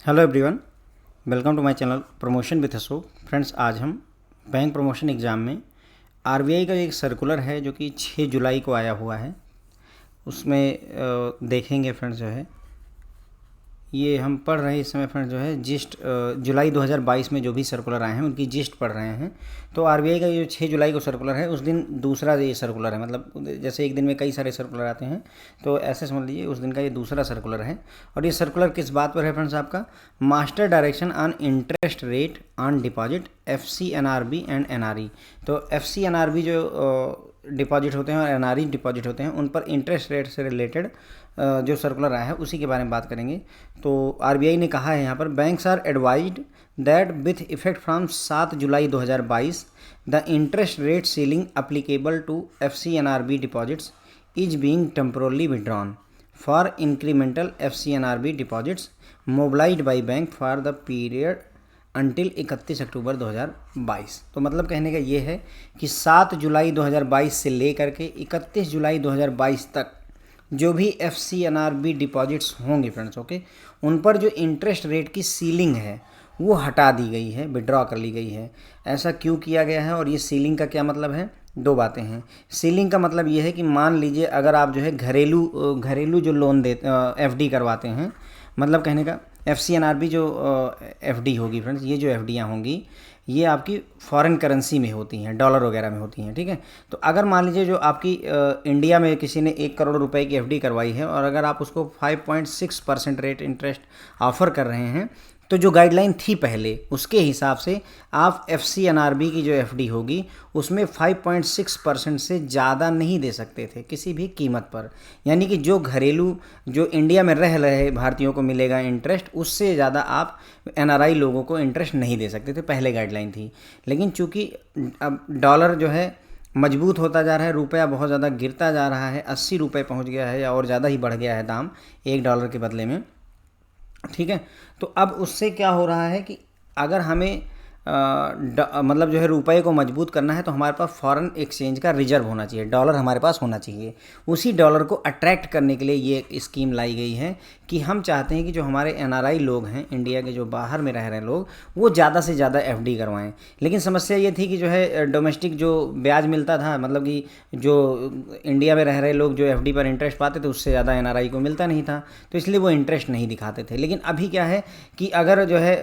Hello everyone, welcome to my channel promotion with Ashok. Friends, आज हम bank promotion exam में RBI का एक सर्कुलर है जो कि 6 जुलाई को आया हुआ है, उसमें देखेंगे फ्रेंड्स। जो है ये हम पढ़ रहे हैं इस समय फ्रेंड्स, जो है जिस्ट जुलाई 2022 में जो भी सर्कुलर आए हैं उनकी जिस्ट पढ़ रहे हैं। तो आरबीआई का जो 6 जुलाई को सर्कुलर है, उस दिन दूसरा ये सर्कुलर है। मतलब जैसे एक दिन में कई सारे सर्कुलर आते हैं, तो ऐसे समझ लीजिए उस दिन का ये दूसरा सर्कुलर है। और ये सर्कुलर किस बात पर है फ्रेंड्स? आपका master direction on interest rate on deposit FCNRB and NRE। तो FCNRB जो डिपॉजिट होते हैं और NRE डिपॉजिट होते हैं, उन पर इंटरेस्ट रेट से रिलेटेड जो सर्कुलर आया है उसी के बारे में बात करेंगे। तो आरबीआई ने कहा है यहाँ पर, banks are advised that with effect from 7 July 2022 the interest rate ceiling applicable to FCNRB deposits is being temporarily withdrawn for incremental FCNRB deposits mobilised by bank for the period until 31 October 2022। तो मतलब कहने का ये है कि 7 July 2022 से लेकर के 31 जुलाई 2022 तक जो भी FCNRB डिपॉजिट्स होंगे फ्रेंड्स, ओके, उन पर जो इंटरेस्ट रेट की सीलिंग है वो हटा दी गई है, विड्रॉ कर ली गई है। ऐसा क्यों किया गया है और ये सीलिंग का क्या मतलब है? दो बातें हैं। सीलिंग का मतलब ये है कि मान लीजिए अगर आप जो है घरेलू जो लोन दे FD करवाते हैं, मतलब कहने का FCNRB जो FD होगी फ्रेंड्स, ये जो FDयाँ होंगी ये आपकी फॉरेन करेंसी में होती हैं, डॉलर वगैरह में होती हैं, ठीक है। तो अगर मान लीजिए जो आपकी इंडिया में किसी ने 1 करोड़ रुपए की FD करवाई है और अगर आप उसको 5.6% रेट इंटरेस्ट ऑफ़र कर रहे हैं, तो जो गाइडलाइन थी पहले उसके हिसाब से आप FCNRB की जो FD होगी उसमें 5.6% से ज़्यादा नहीं दे सकते थे किसी भी कीमत पर। यानी कि जो घरेलू जो इंडिया में रह रहे भारतीयों को मिलेगा इंटरेस्ट, उससे ज़्यादा आप NRI लोगों को इंटरेस्ट नहीं दे सकते थे, पहले गाइडलाइन थी। लेकिन चूँकि अब डॉलर जो है मजबूत होता जा रहा है, रुपया बहुत ज़्यादा गिरता जा रहा है, 80 रुपये पहुँच गया है या और ज़्यादा ही बढ़ गया है दाम $1 के बदले में, ठीक है। तो अब उससे क्या हो रहा है कि अगर हमें मतलब जो है रुपए को मजबूत करना है तो हमारे पास फॉरेन एक्सचेंज का रिजर्व होना चाहिए, डॉलर हमारे पास होना चाहिए। उसी डॉलर को अट्रैक्ट करने के लिए ये स्कीम लाई गई है कि हम चाहते हैं कि जो हमारे NRI लोग हैं, इंडिया के जो बाहर में रह रहे लोग, वो ज़्यादा से ज़्यादा FD करवाएं। लेकिन समस्या ये थी कि जो है डोमेस्टिक जो ब्याज मिलता था, मतलब कि जो इंडिया में रह रहे लोग जो FD पर इंटरेस्ट पाते थे उससे ज़्यादा NRI को मिलता नहीं था, तो इसलिए वो इंटरेस्ट नहीं दिखाते थे। लेकिन अभी क्या है कि अगर जो है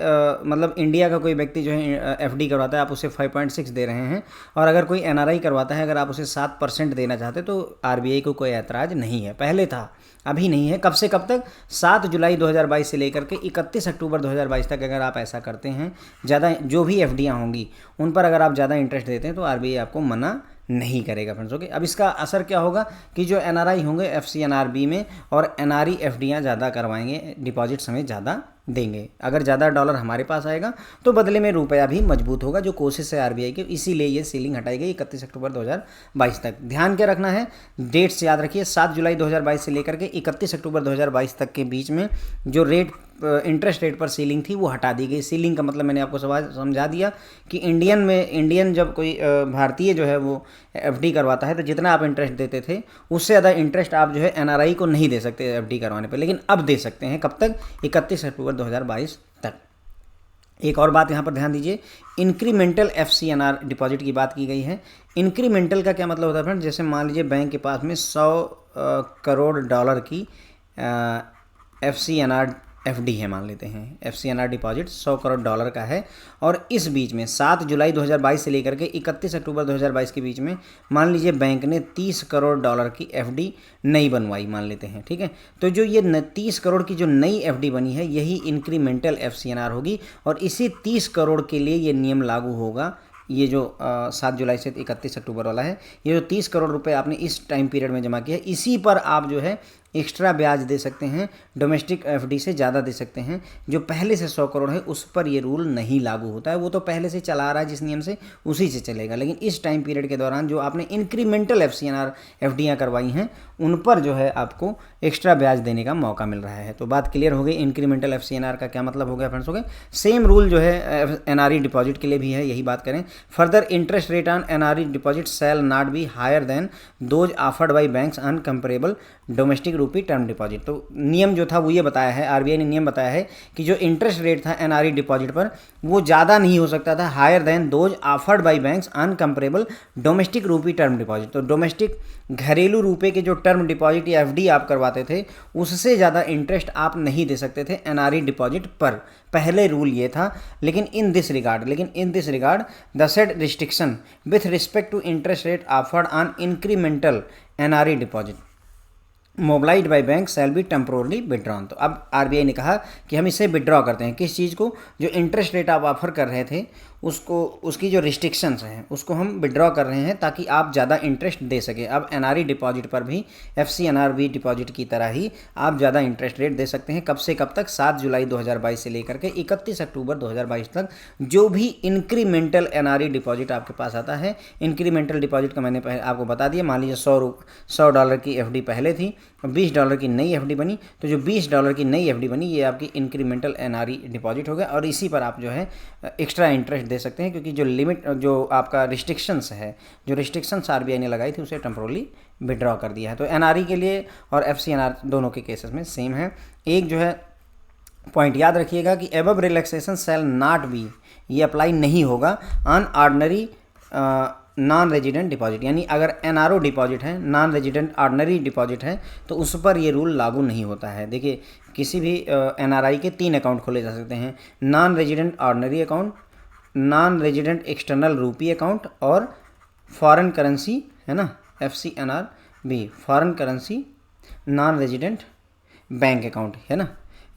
मतलब इंडिया का कोई व्यक्ति जो है FD करवाता है, आप उसे 5.6 दे रहे हैं, और अगर कोई NRI करवाता है, अगर आप उसे 7% देना चाहते तो RBI को कोई ऐतराज़ नहीं है। पहले था, अभी नहीं है। कब से कब तक? 7 जुलाई 2022 से लेकर के 31 अक्टूबर 2022 तक अगर आप ऐसा करते हैं, ज़्यादा जो भी FDयाँ होंगी उन पर अगर आप ज़्यादा इंटरेस्ट देते हैं तो RBI आपको मना नहीं करेगा फ्रेंड्स, ओके। अब इसका असर क्या होगा कि जो NRI होंगे FCNRB में और NRE FDयाँ ज़्यादा करवाएंगे, डिपॉजिट समेत ज़्यादा देंगे। अगर ज़्यादा डॉलर हमारे पास आएगा तो बदले में रुपया भी मजबूत होगा, जो कोशिश है RBI की, इसीलिए ये सीलिंग हटाई गई 31 अक्टूबर 2022 तक। ध्यान क्या रखना है, डेट्स याद रखिए, 7 जुलाई 2022 से लेकर के 31 अक्टूबर 2022 तक के बीच में जो रेट इंटरेस्ट रेट पर सीलिंग थी वो हटा दी गई। सीलिंग का मतलब मैंने आपको समझा दिया कि इंडियन जब कोई भारतीय जो है वो FD करवाता है तो जितना आप इंटरेस्ट देते थे उससे ज़्यादा इंटरेस्ट आप जो है NRI को नहीं दे सकते FD करवाने पर, लेकिन अब दे सकते हैं। कब तक? 31 अक्टूबर 2022 तक। एक और बात यहाँ पर ध्यान दीजिए, इंक्रीमेंटल FCNR डिपॉजिट की बात की गई है। इंक्रीमेंटल का क्या मतलब होता है फ्रेंड? जैसे मान लीजिए बैंक के पास में 100 करोड़ डॉलर की FCNR FD है, मान लेते हैं FCNR डिपॉजिट 100 करोड़ डॉलर का है, और इस बीच में 7 जुलाई 2022 से लेकर के 31 अक्टूबर 2022 के बीच में मान लीजिए बैंक ने 30 करोड़ डॉलर की FD नई बनवाई, मान लेते हैं, ठीक है। तो जो ये 30 करोड़ की जो नई FD बनी है यही इंक्रीमेंटल FCNR होगी, और इसी 30 करोड़ के लिए ये नियम लागू होगा। ये जो 7 जुलाई से 31 अक्टूबर वाला है, ये जो 30 करोड़ रुपए आपने इस टाइम पीरियड में जमा किया है, इसी पर आप जो है एक्स्ट्रा ब्याज दे सकते हैं, डोमेस्टिक FD से ज़्यादा दे सकते हैं। जो पहले से 100 करोड़ है उस पर ये रूल नहीं लागू होता है, वो तो पहले से चला आ रहा है जिस नियम से, उसी से चलेगा। लेकिन इस टाइम पीरियड के दौरान जो आपने इंक्रीमेंटल FCNR FDयाँ करवाई हैं उन पर जो है आपको एक्स्ट्रा ब्याज देने का मौका मिल रहा है। तो बात क्लियर हो गई, इंक्रीमेंटल FCNR का क्या मतलब हो गया फ्रेंड्स, हो गए। सेम रूल जो है NRE डिपॉजिट के लिए भी है, यही बात करें। Further interest rate on NRE deposit shall not be higher than those offered by banks on comparable domestic rupee term deposit. तो नियम जो था वो ये बताया है, आरबीआई ने नियम बताया है कि जो इंटरेस्ट रेट था एनआरई डिपॉजिट पर वो ज़्यादा नहीं हो सकता था, higher than those offered by banks on comparable domestic rupee term deposit. तो डोमेस्टिक घरेलू रुपए के जो टर्म डिपॉजिट या एफडी आप करवाते थे उससे ज़्यादा इंटरेस्ट आप नहीं दे सकते थे एनआरई डिपॉजिट पर, पहले रूल ये था। लेकिन in this regard the said restriction with respect to interest rate offered on incremental NRE deposit mobilised by bank shall be temporarily withdrawn. तो अब आरबीआई ने कहा कि हम इसे विड्रॉ करते हैं, किस चीज़ को, जो इंटरेस्ट रेट आप ऑफर कर रहे थे उसको, उसकी जो रिस्ट्रिक्शंस हैं उसको हम विड्रॉ कर रहे हैं ताकि आप ज़्यादा इंटरेस्ट दे सकें। अब एनआरई डिपॉजिट पर भी एफसीएनआरबी डिपॉजिट की तरह ही आप ज़्यादा इंटरेस्ट रेट दे सकते हैं। कब से कब तक? 7 जुलाई 2022 से लेकर के 31 अक्टूबर 2022 तक। जो भी इंक्रीमेंटल एनआरई डिपॉजिट आपके पास आता है, इंक्रीमेंटल डिपॉजिट का मैंने आपको बता दिया, मान लीजिए $100 की एफडी पहले थी, $20 की नई एफडी बनी, तो जो $20 की नई एफडी बनी ये आपकी इंक्रीमेंटल एनआरई डिपॉजिट हो गया और इसी पर आप जो है एक्स्ट्रा इंटरेस्ट दे सकते हैं, क्योंकि जो लिमिट, जो आपका रिस्ट्रिक्शंस है, जो रिस्ट्रिक्शंस आरबीआई ने लगाई थी उसे टेम्पोरली विड्रॉ कर दिया है। तो एनआरई के लिए और एफसीएनआर दोनों के केसेस में सेम है। एक जो है पॉइंट याद रखिएगा कि above relaxation shell not B, ये अप्लाई नहीं होगा on ordinary non resident deposit, यानी अगर एनआरओ डिपॉजिट है, नॉन रेजिडेंट ऑर्डिनरी डिपॉजिट है, तो उस पर ये रूल लागू नहीं होता है। देखिए किसी भी एनआरआई के 3 अकाउंट खोले जा सकते हैं, non resident ordinary account, non resident external rupee account और फॉरेन करेंसी, है ना, FCNRB, foreign currency non resident bank account, है ना।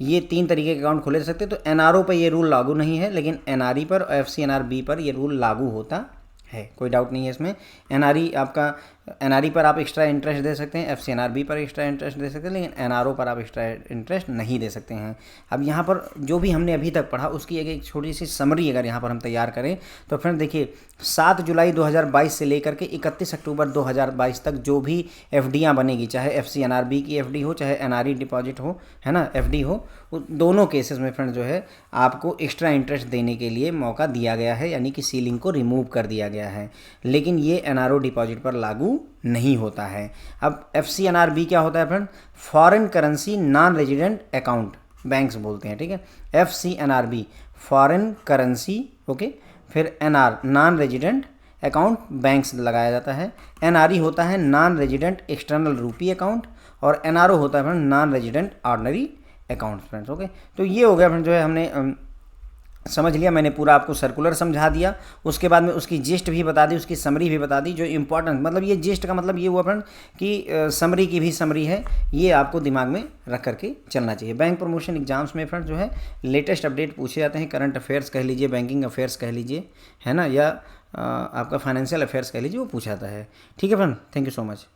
ये 3 तरीके के अकाउंट खोले जा सकते हैं। तो एनआरओ पर ये रूल लागू नहीं है, लेकिन एनआरई पर और एफसीएनआरबी पर ये रूल लागू होता है, कोई डाउट नहीं है इसमें। एनआरई पर आप एक्स्ट्रा इंटरेस्ट दे सकते हैं, एफसीएनआरबी पर एक्स्ट्रा इंटरेस्ट दे सकते हैं, लेकिन एनआरओ पर आप एक्स्ट्रा इंटरेस्ट नहीं दे सकते हैं। अब यहाँ पर जो भी हमने अभी तक पढ़ा उसकी एक छोटी सी समरी अगर यहाँ पर हम तैयार करें तो फ्रेंड देखिए, 7 जुलाई 2022 से लेकर के 31 अक्टूबर 2022 तक जो भी एफडीआँ बनेगी, चाहे एफसीएनआरबी की एफडी हो, चाहे एनआरई डिपॉजिट हो, है ना, एफडी हो, दोनों केसेस में फ्रेंड जो है आपको एक्स्ट्रा इंटरेस्ट देने के लिए मौका दिया गया है, यानी कि सीलिंग को रिमूव कर दिया गया है। लेकिन ये एनआरओ डिपॉजिट पर लागू नहीं होता है। अब एफसीएनआरबी क्या होता है friend? Foreign currency non resident account banks बोलते हैं, ठीक है। एफसीएनआरबी फॉरेन करेंसी, ओके, फिर NR non resident account banks लगाया जाता है। एनआरई होता है non resident external rupee account और एनआरओ होता है friend non resident ordinary account friends, okay. तो ये हो गया फ्रेंड, जो है हमने समझ लिया, मैंने पूरा आपको सर्कुलर समझा दिया, उसके बाद में उसकी जिस्ट भी बता दी, उसकी समरी भी बता दी। जो इम्पोर्टेंट, मतलब ये जिस्ट का मतलब ये हुआ फ्रेंड कि समरी की भी समरी है, ये आपको दिमाग में रख करके चलना चाहिए। बैंक प्रमोशन एग्जाम्स में फ्रेंड जो है लेटेस्ट अपडेट पूछे जाते हैं, करंट अफेयर्स कह लीजिए, बैंकिंग अफेयर्स कह लीजिए, है ना, या आपका फाइनेंशियल अफेयर्स कह लीजिए, वो पूछा जाता है। ठीक है friend, thank you so much.